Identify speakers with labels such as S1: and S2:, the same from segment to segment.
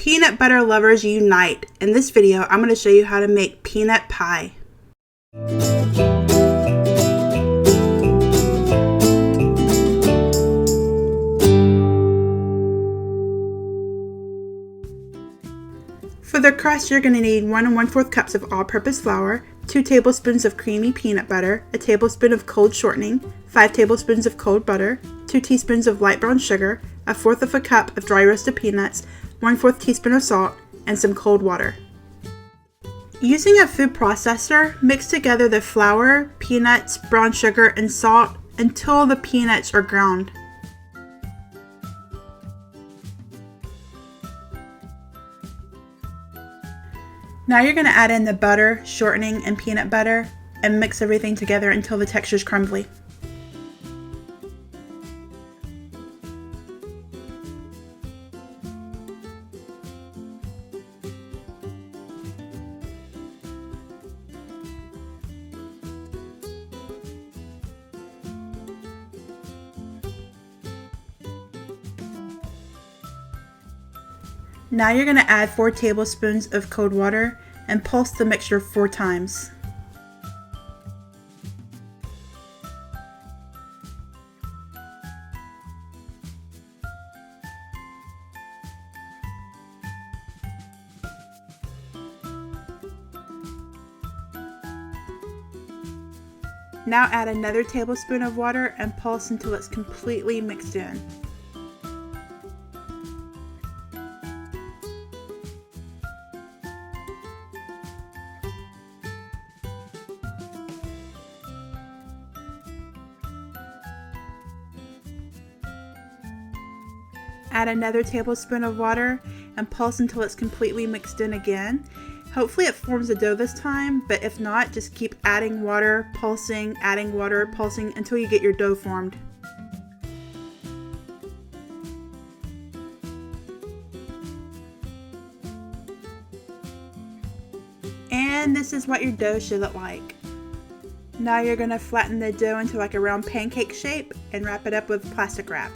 S1: Peanut butter lovers unite! In this video, I'm going to show you how to make peanut pie. For the crust, you're going to need 1 1/4 cups of all-purpose flour, 2 tablespoons of creamy peanut butter, a tablespoon of cold shortening, 5 tablespoons of cold butter, 2 teaspoons of light brown sugar, 1/4 cup of dry roasted peanuts, 1/4 teaspoon of salt, and some cold water. Using a food processor, mix together the flour, peanuts, brown sugar, and salt until the peanuts are ground. Now you're going to add in the butter, shortening, and peanut butter and mix everything together until the texture is crumbly. Now you're going to add 4 tablespoons of cold water and pulse the mixture 4 times. Now add another tablespoon of water and pulse until it's completely mixed in. Add another tablespoon of water and pulse until it's completely mixed in again. Hopefully it forms a dough this time, but if not, just keep adding water, pulsing, until you get your dough formed. And this is what your dough should look like. Now you're going to flatten the dough into like a round pancake shape and wrap it up with plastic wrap.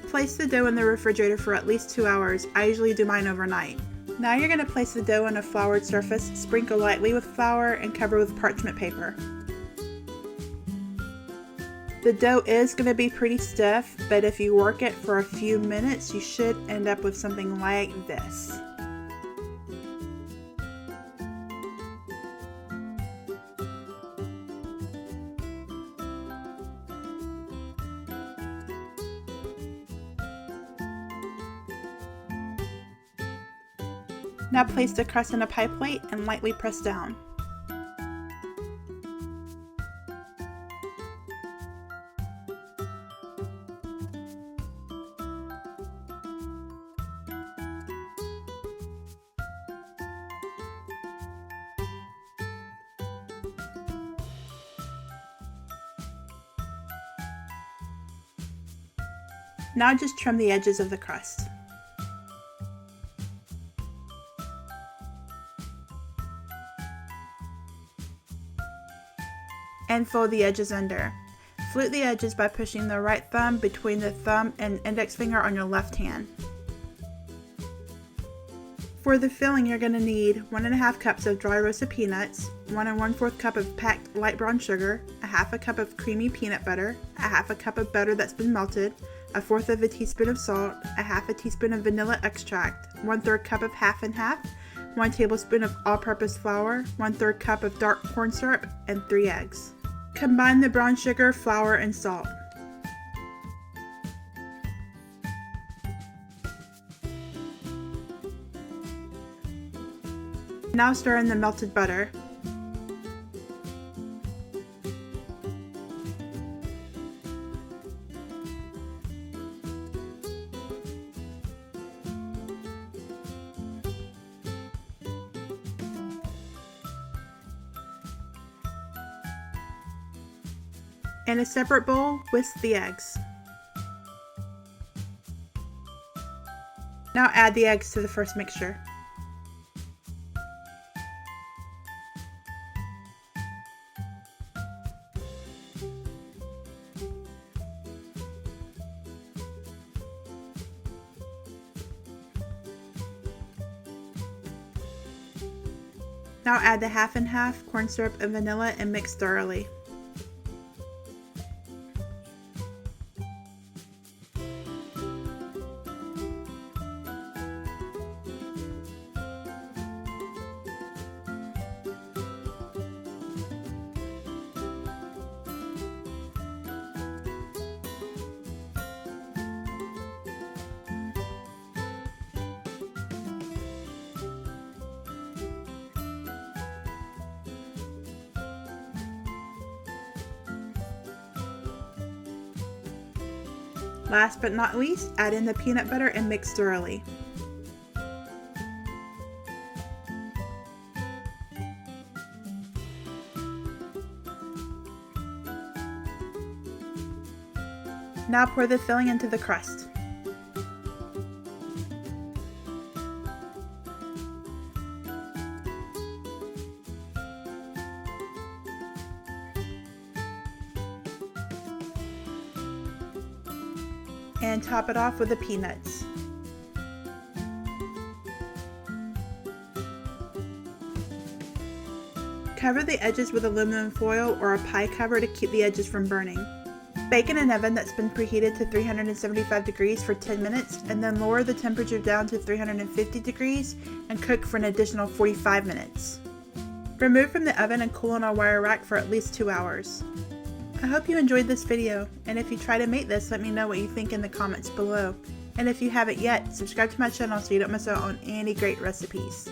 S1: Place the dough in the refrigerator for at least 2 hours. I usually do mine overnight. Now you're going to place the dough on a floured surface, sprinkle lightly with flour, and cover with parchment paper. The dough is going to be pretty stiff, but if you work it for a few minutes, you should end up with something like this. Now place the crust in a pie plate and lightly press down. Now just trim the edges of the crust. And fold the edges under. Flute the edges by pushing the right thumb between the thumb and index finger on your left hand. For the filling, you're going to need 1 1/2 cups of dry roasted peanuts, 1 1/4 cup of packed light brown sugar, 1/2 cup of creamy peanut butter, 1/2 cup of butter that's been melted, 1/4 teaspoon of salt, 1/2 teaspoon of vanilla extract, 1/3 cup of half and half, 1 tablespoon of all-purpose flour, 1/3 cup of dark corn syrup, and 3 eggs. Combine the brown sugar, flour, and salt. Now stir in the melted butter. In a separate bowl, whisk the eggs. Now add the eggs to the first mixture. Now add the half and half corn syrup and vanilla and mix thoroughly. Last but not least, add in the peanut butter and mix thoroughly. Now pour the filling into the crust. And top it off with the peanuts. Cover the edges with aluminum foil or a pie cover to keep the edges from burning. Bake in an oven that's been preheated to 375 degrees for 10 minutes and then lower the temperature down to 350 degrees and cook for an additional 45 minutes. Remove from the oven and cool on a wire rack for at least 2 hours. I hope you enjoyed this video, and if you try to make this, let me know what you think in the comments below. And if you haven't yet, subscribe to my channel so you don't miss out on any great recipes.